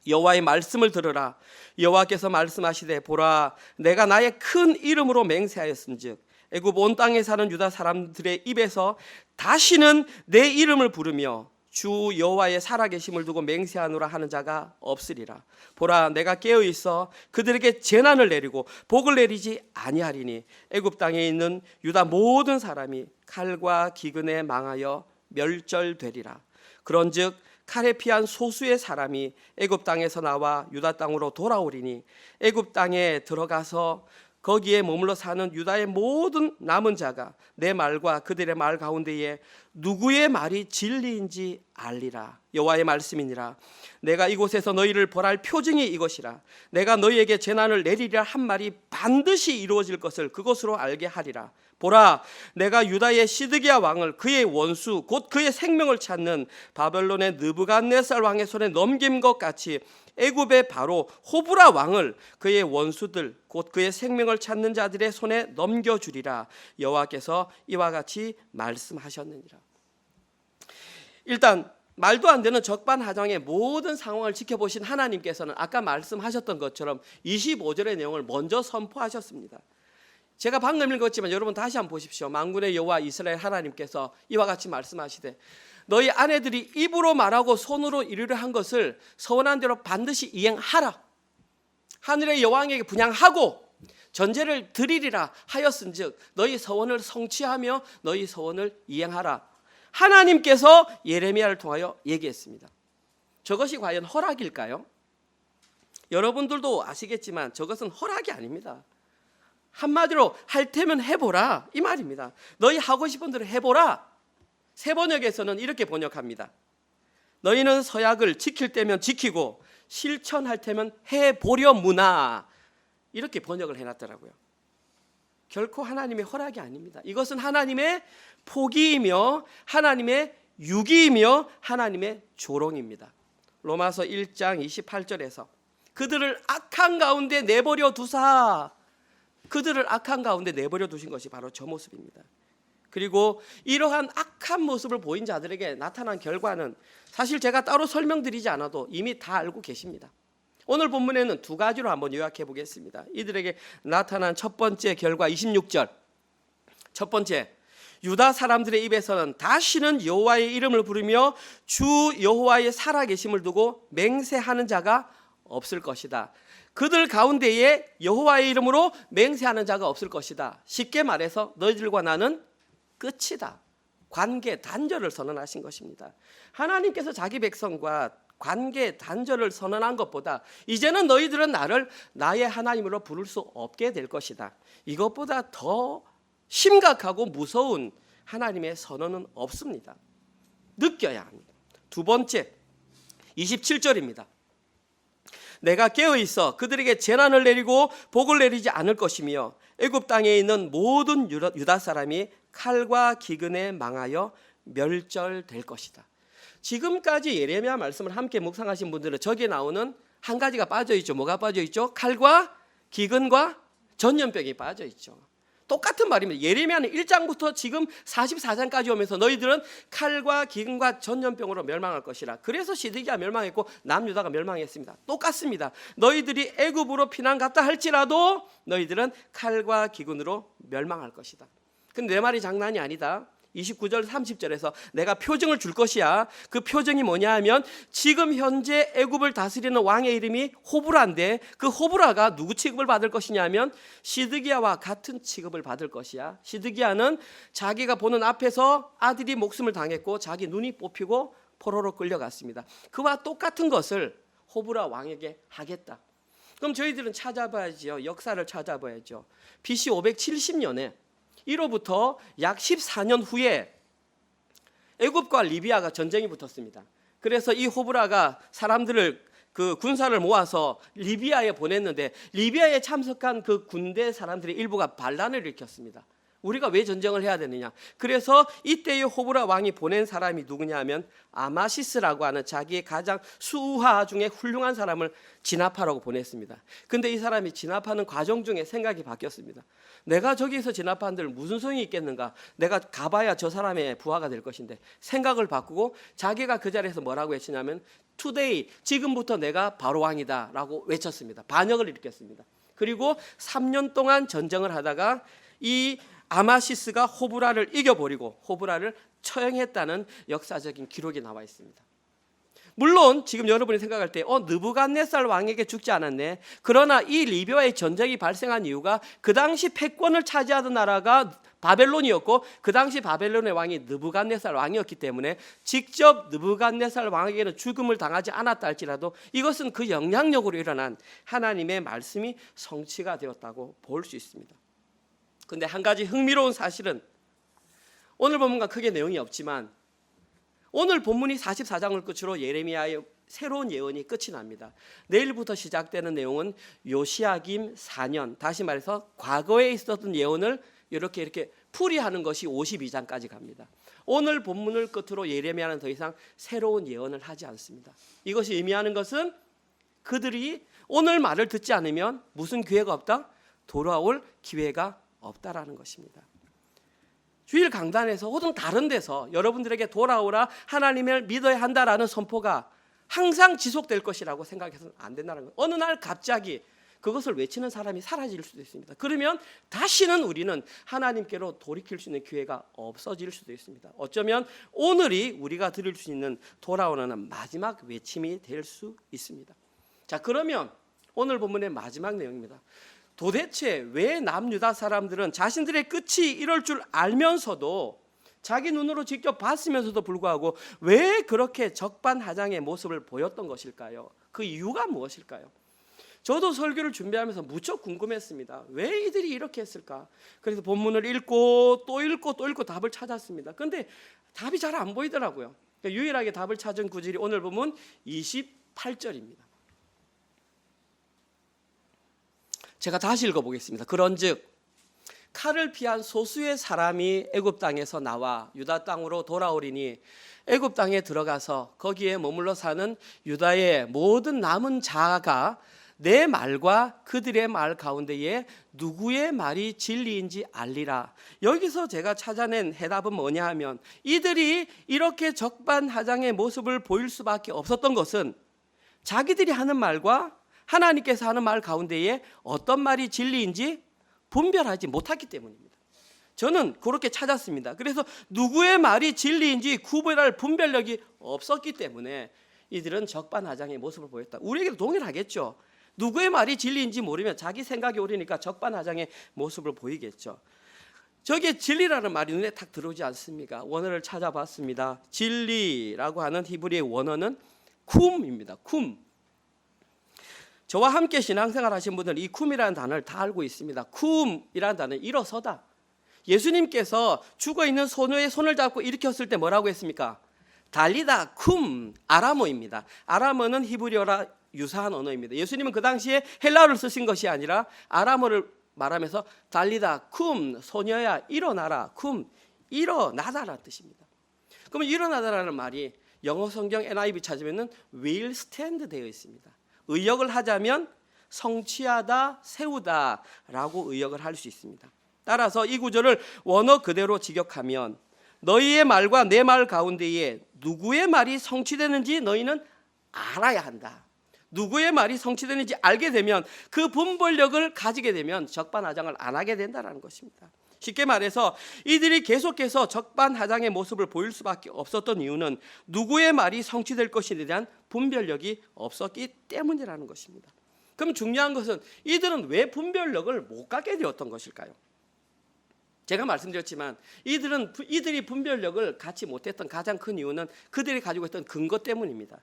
여호와의 말씀을 들으라. 여호와께서 말씀하시되 보라 내가 나의 큰 이름으로 맹세하였은즉 애굽 온 땅에 사는 유다 사람들의 입에서 다시는 내 이름을 부르며 주 여호와의 살아계심을 두고 맹세하노라 하는 자가 없으리라. 보라 내가 깨어 있어 그들에게 재난을 내리고 복을 내리지 아니하리니 애굽 땅에 있는 유다 모든 사람이 칼과 기근에 망하여 멸절되리라. 그런즉 칼에 피한 소수의 사람이 애굽 땅에서 나와 유다 땅으로 돌아오리니 애굽 땅에 들어가서 거기에 머물러 사는 유다의 모든 남은 자가 내 말과 그들의 말 가운데에 누구의 말이 진리인지 알리라. 여호와의 말씀이니라. 내가 이곳에서 너희를 벌할 표징이 이것이라. 내가 너희에게 재난을 내리리라 한 말이 반드시 이루어질 것을 그것으로 알게 하리라. 보라 내가 유다의 시드기야 왕을 그의 원수 곧 그의 생명을 찾는 바벨론의 느부갓네살 왕의 손에 넘긴 것 같이 애굽의 바로 호브라 왕을 그의 원수들 곧 그의 생명을 찾는 자들의 손에 넘겨주리라. 여호와께서 이와 같이 말씀하셨느니라. 일단 말도 안 되는 적반하장의 모든 상황을 지켜보신 하나님께서는 아까 말씀하셨던 것처럼 25절의 내용을 먼저 선포하셨습니다. 제가 방금 읽었지만 여러분 다시 한번 보십시오. 만군의 여호와 이스라엘 하나님께서 이와 같이 말씀하시되 너희 아내들이 입으로 말하고 손으로 이루려 한 것을 서원한 대로 반드시 이행하라. 하늘의 여왕에게 분향하고 전제를 드리리라 하였은즉 너희 서원을 성취하며 너희 서원을 이행하라. 하나님께서 예레미야를 통하여 얘기했습니다. 저것이 과연 허락일까요? 여러분들도 아시겠지만 저것은 허락이 아닙니다. 한마디로 할 테면 해보라 이 말입니다. 너희 하고 싶은 대로 해보라. 새 번역에서는 이렇게 번역합니다. 너희는 서약을 지킬 때면 지키고 실천할 테면 해보려무나. 이렇게 번역을 해놨더라고요. 결코 하나님의 허락이 아닙니다. 이것은 하나님의 포기이며 하나님의 유기이며 하나님의 조롱입니다. 로마서 1장 28절에서 그들을 악한 가운데 내버려 두사. 그들을 악한 가운데 내버려 두신 것이 바로 저 모습입니다. 그리고 이러한 악한 모습을 보인 자들에게 나타난 결과는 사실 제가 따로 설명드리지 않아도 이미 다 알고 계십니다. 오늘 본문에는 두 가지로 한번 요약해 보겠습니다. 이들에게 나타난 첫 번째 결과 26절. 첫 번째, 유다 사람들의 입에서는 다시는 여호와의 이름을 부르며 주 여호와의 살아계심을 두고 맹세하는 자가 없을 것이다. 그들 가운데에 여호와의 이름으로 맹세하는 자가 없을 것이다. 쉽게 말해서 너희들과 나는 끝이다. 관계 단절을 선언하신 것입니다. 하나님께서 자기 백성과 관계 단절을 선언한 것보다 이제는 너희들은 나를 나의 하나님으로 부를 수 없게 될 것이다. 이것보다 더 심각하고 무서운 하나님의 선언은 없습니다. 느껴야 합니다. 두 번째, 27절입니다. 내가 깨어 있어 그들에게 재난을 내리고 복을 내리지 않을 것이며 애굽 땅에 있는 모든 유다 사람이 칼과 기근에 망하여 멸절될 것이다. 지금까지 예레미야 말씀을 함께 묵상하신 분들은 저기에 나오는 한 가지가 빠져 있죠. 뭐가 빠져 있죠? 칼과 기근과 전염병이 빠져 있죠. 똑같은 말입니다. 예레미야는 1장부터 지금 44장까지 오면서 너희들은 칼과 기근과 전염병으로 멸망할 것이라. 그래서 시드기야 멸망했고 남유다가 멸망했습니다. 똑같습니다. 너희들이 애굽으로 피난 갔다 할지라도 너희들은 칼과 기근으로 멸망할 것이다. 근데 내 말이 장난이 아니다. 29절 30절에서 내가 표징을 줄 것이야. 그 표징이 뭐냐 하면 지금 현재 애굽을 다스리는 왕의 이름이 호브라인데 그 호브라가 누구 취급을 받을 것이냐 하면 시드기야와 같은 취급을 받을 것이야. 시드기야는 자기가 보는 앞에서 아들이 목숨을 당했고 자기 눈이 뽑히고 포로로 끌려갔습니다. 그와 똑같은 것을 호브라 왕에게 하겠다. 그럼 저희들은 찾아봐야죠. 역사를 찾아봐야죠. BC 570년에 이로부터 약 14년 후에 애굽과 리비아가 전쟁이 붙었습니다. 그래서 이 호브라가 사람들을 그 군사를 모아서 리비아에 보냈는데 리비아에 참석한 그 군대 사람들의 일부가 반란을 일으켰습니다. 우리가 왜 전쟁을 해야 되느냐? 그래서 이때의 호브라 왕이 보낸 사람이 누구냐 하면 아마시스라고 하는 자기의 가장 수하 중에 훌륭한 사람을 진압하라고 보냈습니다. 근데 이 사람이 진압하는 과정 중에 생각이 바뀌었습니다. 내가 저기서 진압한들 무슨 소용이 있겠는가? 내가 가봐야 저 사람의 부하가 될 것인데 생각을 바꾸고 자기가 그 자리에서 뭐라고 외치냐면 투데이, 지금부터 내가 바로 왕이다 라고 외쳤습니다. 반역을 일으켰습니다. 그리고 3년 동안 전쟁을 하다가 이 아마시스가 호브라를 이겨버리고 호브라를 처형했다는 역사적인 기록이 나와 있습니다. 물론 지금 여러분이 생각할 때 느부갓네살 왕에게 죽지 않았네. 그러나 이 리비아의 전쟁이 발생한 이유가 그 당시 패권을 차지하던 나라가 바벨론이었고 그 당시 바벨론의 왕이 느부갓네살 왕이었기 때문에 직접 느부갓네살 왕에게는 죽음을 당하지 않았다 할지라도 이것은 그 영향력으로 일어난 하나님의 말씀이 성취가 되었다고 볼 수 있습니다. 근데 한 가지 흥미로운 사실은 오늘 본문과 크게 내용이 없지만 오늘 본문이 44장을 끝으로 예레미야의 새로운 예언이 끝이 납니다. 내일부터 시작되는 내용은 요시야김 4년, 다시 말해서 과거에 있었던 예언을 이렇게 풀이하는 것이 52장까지 갑니다. 오늘 본문을 끝으로 예레미야는 더 이상 새로운 예언을 하지 않습니다. 이것이 의미하는 것은 그들이 오늘 말을 듣지 않으면 무슨 기회가 없다? 돌아올 기회가 없다라는 것입니다. 주일 강단에서 혹은 다른 데서 여러분들에게 돌아오라 하나님을 믿어야 한다라는 선포가 항상 지속될 것이라고 생각해서는 안 된다는 거예요. 어느 날 갑자기 그것을 외치는 사람이 사라질 수도 있습니다. 그러면 다시는 우리는 하나님께로 돌이킬 수 있는 기회가 없어질 수도 있습니다. 어쩌면 오늘이 우리가 들을 수 있는 돌아오는 마지막 외침이 될 수 있습니다. 자, 그러면 오늘 본문의 마지막 내용입니다. 도대체 왜 남유다 사람들은 자신들의 끝이 이럴 줄 알면서도 자기 눈으로 직접 봤으면서도 불구하고 왜 그렇게 적반하장의 모습을 보였던 것일까요? 그 이유가 무엇일까요? 저도 설교를 준비하면서 무척 궁금했습니다. 왜 이들이 이렇게 했을까? 그래서 본문을 읽고 또 읽고 또 읽고 답을 찾았습니다. 그런데 답이 잘 안 보이더라고요. 그러니까 유일하게 답을 찾은 구절이 오늘 본문 28절입니다. 제가 다시 읽어보겠습니다. 그런즉 칼을 피한 소수의 사람이 애굽 땅에서 나와 유다 땅으로 돌아오리니 애굽 땅에 들어가서 거기에 머물러 사는 유다의 모든 남은 자가 내 말과 그들의 말 가운데에 누구의 말이 진리인지 알리라. 여기서 제가 찾아낸 해답은 뭐냐 하면 이들이 이렇게 적반하장의 모습을 보일 수밖에 없었던 것은 자기들이 하는 말과 하나님께서 하는 말 가운데에 어떤 말이 진리인지 분별하지 못했기 때문입니다. 저는 그렇게 찾았습니다. 그래서 누구의 말이 진리인지 구별할 분별력이 없었기 때문에 이들은 적반하장의 모습을 보였다. 우리에게도 동일하겠죠. 누구의 말이 진리인지 모르면 자기 생각이 오르니까 적반하장의 모습을 보이겠죠. 저기에 진리라는 말이 눈에 탁 들어오지 않습니까? 원어를 찾아봤습니다. 진리라고 하는 히브리의 원어는 쿰입니다. 쿰. 저와 함께 신앙생활 하신 분들은 이 쿰이라는 단어를 다 알고 있습니다. 쿰이라는 단어는 일어서다. 예수님께서 죽어있는 소녀의 손을 잡고 일으켰을 때 뭐라고 했습니까? 달리다 쿰, 아람어입니다. 아람어는 히브리어라 유사한 언어입니다. 예수님은 그 당시에 헬라어를 쓰신 것이 아니라 아람어를 말하면서 달리다 쿰, 소녀야 일어나라, 쿰, 일어나다라는 뜻입니다. 그러면 일어나다라는 말이 영어 성경 NIV 찾으면은 will stand 되어 있습니다. 의역을 하자면 성취하다, 세우다라고 의역을 할 수 있습니다. 따라서 이 구절을 원어 그대로 직역하면 너희의 말과 내 말 가운데에 누구의 말이 성취되는지 너희는 알아야 한다. 누구의 말이 성취되는지 알게 되면 그 분별력을 가지게 되면 적반하장을 안 하게 된다는 것입니다. 쉽게 말해서 이들이 계속해서 적반하장의 모습을 보일 수밖에 없었던 이유는 누구의 말이 성취될 것에 대한 분별력이 없었기 때문이라는 것입니다. 그럼 중요한 것은 이들은 왜 분별력을 못 갖게 되었던 것일까요? 제가 말씀드렸지만 이들이 분별력을 갖지 못했던 가장 큰 이유는 그들이 가지고 있던 근거 때문입니다.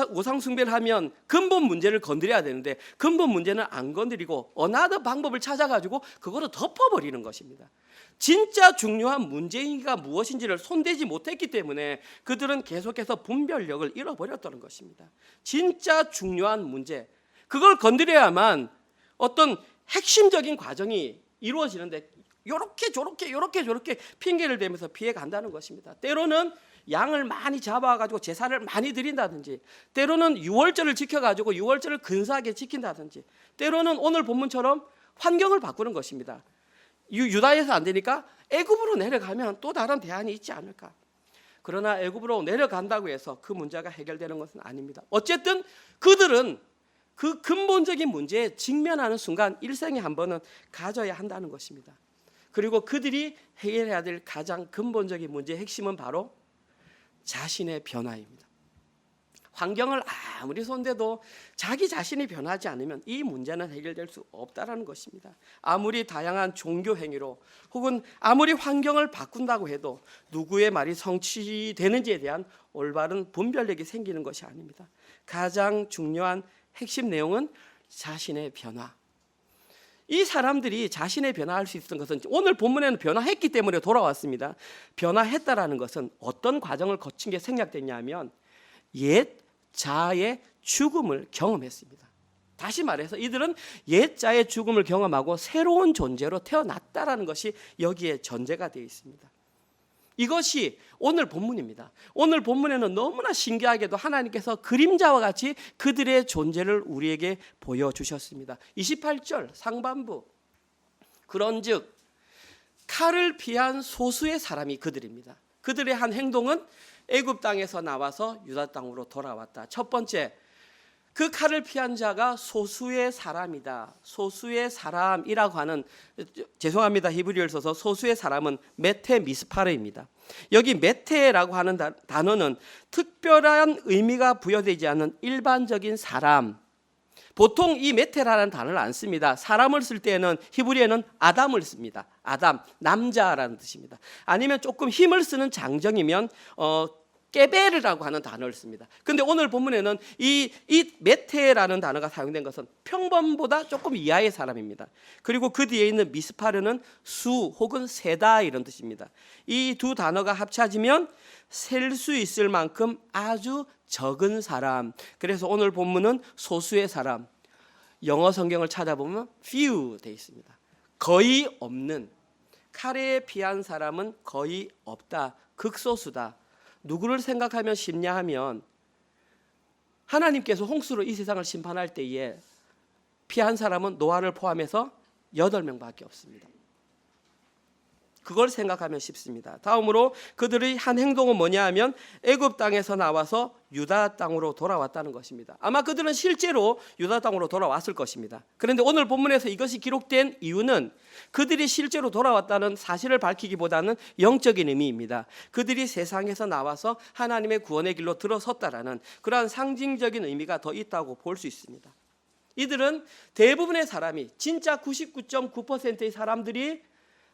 우상 숭배를 하면 근본 문제를 건드려야 되는데 근본 문제는 안 건드리고 어나더 방법을 찾아가지고 그거를 덮어버리는 것입니다. 진짜 중요한 문제가 무엇인지를 손대지 못했기 때문에 그들은 계속해서 분별력을 잃어버렸다는 것입니다. 진짜 중요한 문제, 그걸 건드려야만 어떤 핵심적인 과정이 이루어지는데 요렇게 저렇게 핑계를 대면서 피해 간다는 것입니다. 때로는 양을 많이 잡아가지고 제사를 많이 드린다든지, 때로는 유월절을 지켜가지고 유월절을 근사하게 지킨다든지, 때로는 오늘 본문처럼 환경을 바꾸는 것입니다. 유다에서 안 되니까 애굽으로 내려가면 또 다른 대안이 있지 않을까. 그러나 애굽으로 내려간다고 해서 그 문제가 해결되는 것은 아닙니다. 어쨌든 그들은 그 근본적인 문제에 직면하는 순간 일생에 한 번은 가져야 한다는 것입니다. 그리고 그들이 해결해야 될 가장 근본적인 문제의 핵심은 바로 자신의 변화입니다. 환경을 아무리 손대도 자기 자신이 변하지 않으면 이 문제는 해결될 수 없다는 것입니다. 아무리 다양한 종교 행위로 혹은 아무리 환경을 바꾼다고 해도 누구의 말이 성취되는지에 대한 올바른 분별력이 생기는 것이 아닙니다. 가장 중요한 핵심 내용은 자신의 변화. 이 사람들이 자신의 변화할 수 있었던 것은 오늘 본문에는 변화했기 때문에 돌아왔습니다. 변화했다라는 것은 어떤 과정을 거친 게 생략됐냐면 옛 자의 죽음을 경험했습니다. 다시 말해서 이들은 옛 자의 죽음을 경험하고 새로운 존재로 태어났다라는 것이 여기에 전제가 되어 있습니다. 이것이 오늘 본문입니다. 오늘 본문에는 너무나 신기하게도 하나님께서 그림자와 같이 그들의 존재를 우리에게 보여주셨습니다. 28절 상반부, 그런즉 칼을 피한 소수의 사람이 그들입니다. 그들의 한 행동은 애굽 땅에서 나와서 유다 땅으로 돌아왔다. 첫 번째, 그 칼을 피한 자가 소수의 사람이다. 소수의 사람이라고 하는, 죄송합니다, 히브리어를 써서 소수의 사람은 메테 미스파르입니다. 여기 메테라고 하는 단어는 특별한 의미가 부여되지 않는 일반적인 사람. 보통 이 메테라는 단어를 안 씁니다. 사람을 쓸 때는 히브리어는 아담을 씁니다. 아담, 남자라는 뜻입니다. 아니면 조금 힘을 쓰는 장정이면 깨베르라고 하는 단어를 씁니다. 그런데 오늘 본문에는 이 메테라는 단어가 사용된 것은 평범보다 조금 이하의 사람입니다. 그리고 그 뒤에 있는 미스파르는 수 혹은 세다 이런 뜻입니다. 이 두 단어가 합쳐지면 셀 수 있을 만큼 아주 적은 사람. 그래서 오늘 본문은 소수의 사람. 영어 성경을 찾아보면 few 되어 있습니다. 거의 없는, 칼에 피한 사람은 거의 없다. 극소수다. 누구를 생각하면 쉽냐 하면 하나님께서 홍수로 이 세상을 심판할 때에 피한 사람은 노아를 포함해서 8명밖에 없습니다. 그걸 생각하면 쉽습니다. 다음으로 그들의 한 행동은 뭐냐 하면 애굽 땅에서 나와서 유다 땅으로 돌아왔다는 것입니다. 아마 그들은 실제로 유다 땅으로 돌아왔을 것입니다. 그런데 오늘 본문에서 이것이 기록된 이유는 그들이 실제로 돌아왔다는 사실을 밝히기보다는 영적인 의미입니다. 그들이 세상에서 나와서 하나님의 구원의 길로 들어섰다라는 그러한 상징적인 의미가 더 있다고 볼 수 있습니다. 이들은 대부분의 사람이, 진짜 99.9%의 사람들이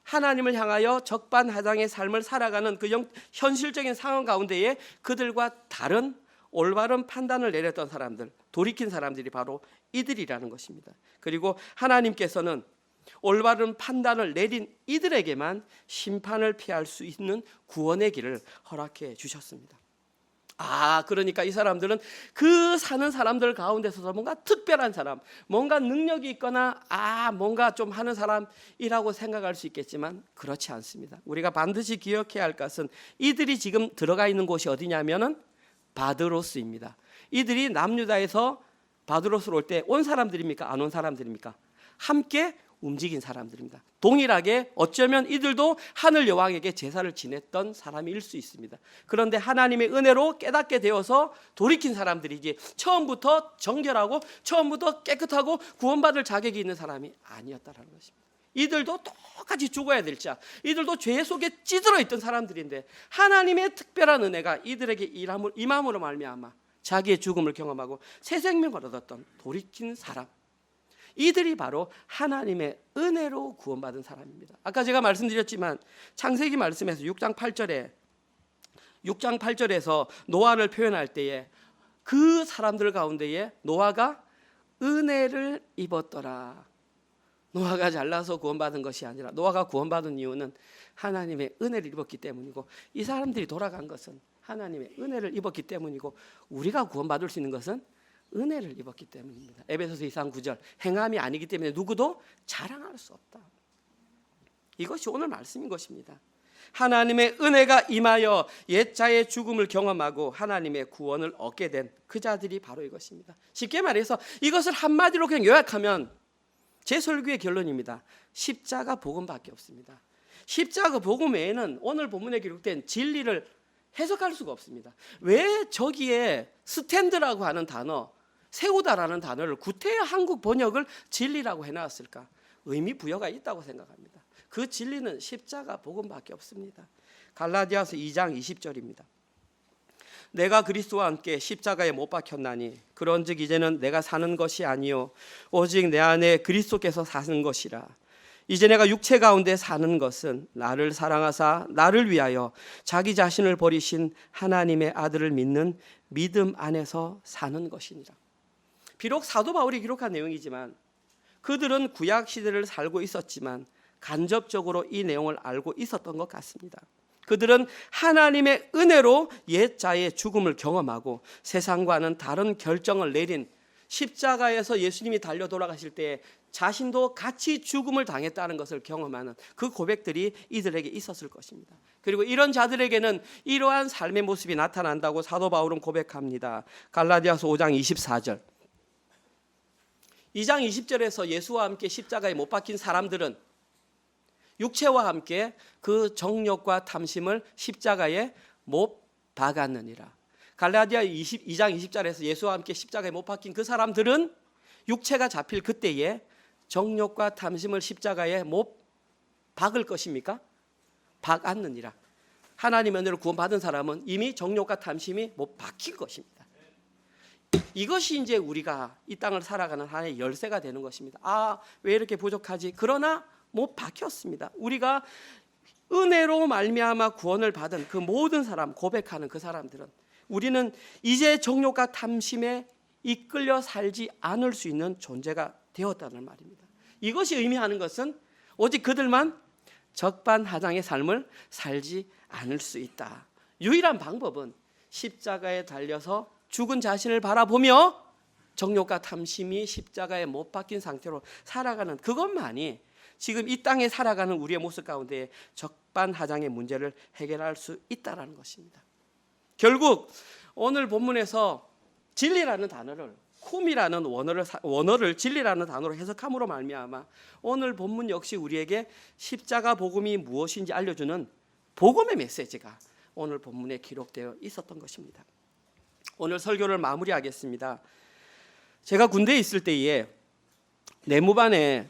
하나님을 향하여 적반하장의 삶을 살아가는 그 현실적인 상황 가운데에 그들과 다른 올바른 판단을 내렸던 사람들, 돌이킨 사람들이 바로 이들이라는 것입니다. 그리고 하나님께서는 올바른 판단을 내린 이들에게만 심판을 피할 수 있는 구원의 길을 허락해 주셨습니다. 그러니까 이 사람들은 그 사는 사람들 가운데서 뭔가 특별한 사람, 뭔가 능력이 있거나 뭔가 좀 하는 사람이라고 생각할 수 있겠지만 그렇지 않습니다. 우리가 반드시 기억해야 할 것은 이들이 지금 들어가 있는 곳이 어디냐면은 바드로스입니다. 이들이 남유다에서 바드로스로 올 때 온 사람들입니까? 안 온 사람들입니까? 함께 움직인 사람들입니다. 동일하게 어쩌면 이들도 하늘 여왕에게 제사를 지냈던 사람일 수 있습니다. 그런데 하나님의 은혜로 깨닫게 되어서 돌이킨 사람들이지 처음부터 정결하고 처음부터 깨끗하고 구원받을 자격이 있는 사람이 아니었다라는 것입니다. 이들도 똑같이 죽어야 될 자, 이들도 죄 속에 찌들어 있던 사람들인데 하나님의 특별한 은혜가 이들에게 임함으로 말미암아 자기의 죽음을 경험하고 새 생명을 얻었던 돌이킨 사람, 이들이 바로 하나님의 은혜로 구원받은 사람입니다. 아까 제가 말씀드렸지만 창세기 말씀에서 6장 8절에서 노아를 표현할 때에 그 사람들 가운데에 노아가 은혜를 입었더라. 노아가 잘나서 구원받은 것이 아니라 노아가 구원받은 이유는 하나님의 은혜를 입었기 때문이고, 이 사람들이 돌아간 것은 하나님의 은혜를 입었기 때문이고, 우리가 구원받을 수 있는 것은 은혜를 입었기 때문입니다. 에베소서 2장 9절, 행함이 아니기 때문에 누구도 자랑할 수 없다. 이것이 오늘 말씀인 것입니다. 하나님의 은혜가 임하여 옛자의 죽음을 경험하고 하나님의 구원을 얻게 된 그 자들이 바로 이것입니다. 쉽게 말해서 이것을 한마디로 그냥 요약하면 제 설교의 결론입니다. 십자가 복음밖에 없습니다. 십자가 복음 외에는 오늘 본문에 기록된 진리를 해석할 수가 없습니다. 왜 저기에 스탠드라고 하는 단어, 세우다라는 단어를 구태여 한국 번역을 진리라고 해놨을까? 의미 부여가 있다고 생각합니다. 그 진리는 십자가 복음밖에 없습니다. 갈라디아서 2장 20절입니다. 내가 그리스도와 함께 십자가에 못 박혔나니 그런즉 이제는 내가 사는 것이 아니요 오직 내 안에 그리스도께서 사는 것이라. 이제 내가 육체 가운데 사는 것은 나를 사랑하사 나를 위하여 자기 자신을 버리신 하나님의 아들을 믿는 믿음 안에서 사는 것이니라. 비록 사도 바울이 기록한 내용이지만 그들은 구약 시대를 살고 있었지만 간접적으로 이 내용을 알고 있었던 것 같습니다. 그들은 하나님의 은혜로 옛자의 죽음을 경험하고 세상과는 다른 결정을 내린, 십자가에서 예수님이 달려 돌아가실 때 자신도 같이 죽음을 당했다는 것을 경험하는 그 고백들이 이들에게 있었을 것입니다. 그리고 이런 자들에게는 이러한 삶의 모습이 나타난다고 사도 바울은 고백합니다. 갈라디아서 5장 24절, 2장 20절에서 예수와 함께 십자가에 못 박힌 사람들은 육체와 함께 그 정욕과 탐심을 십자가에 못 박았느니라. 갈라디아 2장 20절에서 예수와 함께 십자가에 못 박힌 그 사람들은 육체가 잡힐 그때에 정욕과 탐심을 십자가에 못 박을 것입니까? 박았느니라. 하나님의 은혜로 구원받은 사람은 이미 정욕과 탐심이 못 박힐 것입니다. 이것이 이제 우리가 이 땅을 살아가는 하나의 열쇠가 되는 것입니다. 왜 이렇게 부족하지? 그러나 못 박혔습니다. 우리가 은혜로 말미암아 구원을 받은 그 모든 사람, 고백하는 그 사람들은 우리는 이제 정욕과 탐심에 이끌려 살지 않을 수 있는 존재가 되었다는 말입니다. 이것이 의미하는 것은 오직 그들만 적반하장의 삶을 살지 않을 수 있다. 유일한 방법은 십자가에 달려서 죽은 자신을 바라보며 정욕과 탐심이 십자가에 못 박힌 상태로 살아가는 그것만이 지금 이 땅에 살아가는 우리의 모습 가운데 적반하장의 문제를 해결할 수 있다는 것입니다. 결국 오늘 본문에서 진리라는 단어를, 쿰이라는 원어를 진리라는 단어로 해석함으로 말미암아 오늘 본문 역시 우리에게 십자가 복음이 무엇인지 알려주는 복음의 메시지가 오늘 본문에 기록되어 있었던 것입니다. 오늘 설교를 마무리하겠습니다. 제가 군대에 있을 때에 내무반에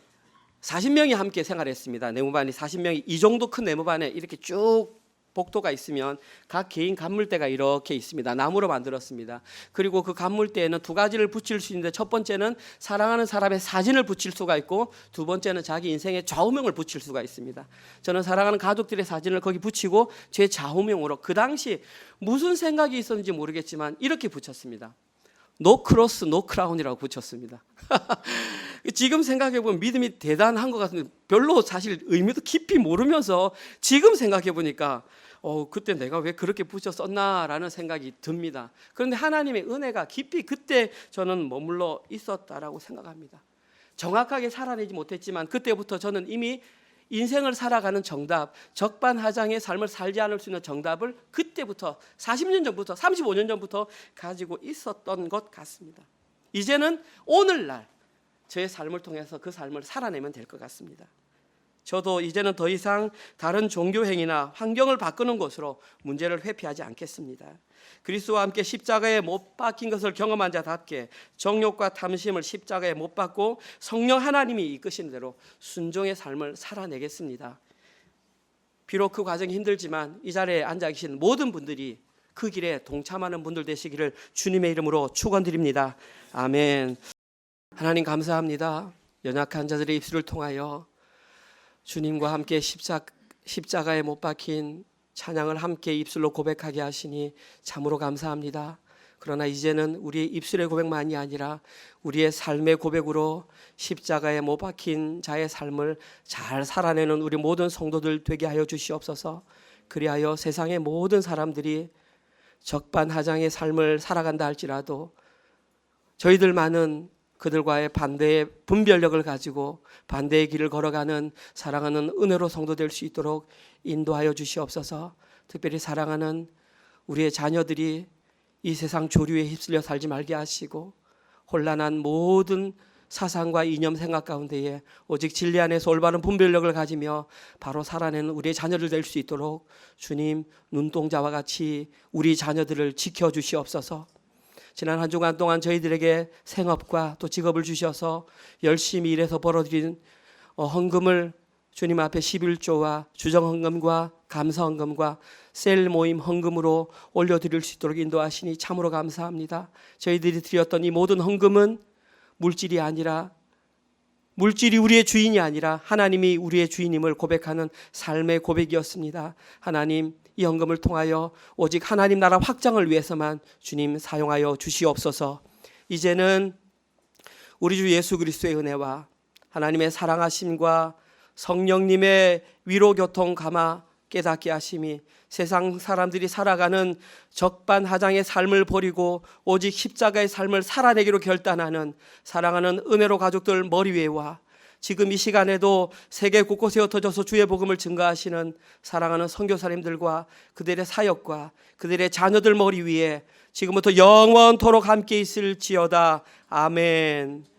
40명이 함께 생활했습니다. 내무반이 40명이 이 정도 큰 내무반에 이렇게 쭉 복도가 있으면 각 개인 간물대가 이렇게 있습니다. 나무로 만들었습니다. 그리고 그 간물대에는 두 가지를 붙일 수 있는데, 첫 번째는 사랑하는 사람의 사진을 붙일 수가 있고, 두 번째는 자기 인생의 좌우명을 붙일 수가 있습니다. 저는 사랑하는 가족들의 사진을 거기 붙이고 제 좌우명으로 그 당시 무슨 생각이 있었는지 모르겠지만 이렇게 붙였습니다. 노 크로스 노 크라운이라고 붙였습니다. 지금 생각해보면 믿음이 대단한 것 같은데 별로 사실 의미도 깊이 모르면서 지금 생각해보니까 그때 내가 왜 그렇게 붙였었나라는 생각이 듭니다. 그런데 하나님의 은혜가 깊이 그때 저는 머물러 있었다라고 생각합니다. 정확하게 살아내지 못했지만 그때부터 저는 이미 인생을 살아가는 정답, 적반하장의 삶을 살지 않을 수 있는 정답을 그때부터 40년 전부터 35년 전부터 가지고 있었던 것 같습니다. 이제는 오늘날 저의 삶을 통해서 그 삶을 살아내면 될 것 같습니다. 저도 이제는 더 이상 다른 종교 행위나 환경을 바꾸는 것으로 문제를 회피하지 않겠습니다. 그리스도와 함께 십자가에 못 박힌 것을 경험한 자답게 정욕과 탐심을 십자가에 못 박고 성령 하나님이 이끄신 대로 순종의 삶을 살아내겠습니다. 비록 그 과정이 힘들지만 이 자리에 앉아 계신 모든 분들이 그 길에 동참하는 분들 되시기를 주님의 이름으로 축원드립니다. 아멘. 하나님 감사합니다. 연약한 자들의 입술을 통하여 주님과 함께 십자가에 못 박힌 찬양을 함께 입술로 고백하게 하시니 참으로 감사합니다. 그러나 이제는 우리의 입술의 고백만이 아니라 우리의 삶의 고백으로 십자가에 못 박힌 자의 삶을 잘 살아내는 우리 모든 성도들 되게 하여 주시옵소서. 그리하여 세상의 모든 사람들이 적반하장의 삶을 살아간다 할지라도 저희들만은 그들과의 반대의 분별력을 가지고 반대의 길을 걸어가는 사랑하는 은혜로 성도 될 수 있도록 인도하여 주시옵소서. 특별히 사랑하는 우리의 자녀들이 이 세상 조류에 휩쓸려 살지 말게 하시고 혼란한 모든 사상과 이념 생각 가운데에 오직 진리 안에서 올바른 분별력을 가지며 바로 살아내는 우리의 자녀들 될 수 있도록 주님 눈동자와 같이 우리 자녀들을 지켜주시옵소서. 지난 한 주간 동안 저희들에게 생업과 또 직업을 주셔서 열심히 일해서 벌어들인 헌금을 주님 앞에 11조와 주정헌금과 감사헌금과 셀 모임 헌금으로 올려드릴 수 있도록 인도하시니 참으로 감사합니다. 저희들이 드렸던 이 모든 헌금은 물질이 우리의 주인이 아니라 하나님이 우리의 주인임을 고백하는 삶의 고백이었습니다. 하나님, 이 헌금을 통하여 오직 하나님 나라 확장을 위해서만 주님 사용하여 주시옵소서. 이제는 우리 주 예수 그리스도의 은혜와 하나님의 사랑하심과 성령님의 위로 교통 감화 깨닫게 하심이 세상 사람들이 살아가는 적반하장의 삶을 버리고 오직 십자가의 삶을 살아내기로 결단하는 사랑하는 은혜로 가족들 머리 위에와 지금 이 시간에도 세계 곳곳에 흩어져서 주의 복음을 증거하시는 사랑하는 선교사님들과 그들의 사역과 그들의 자녀들 머리 위에 지금부터 영원토록 함께 있을지어다. 아멘.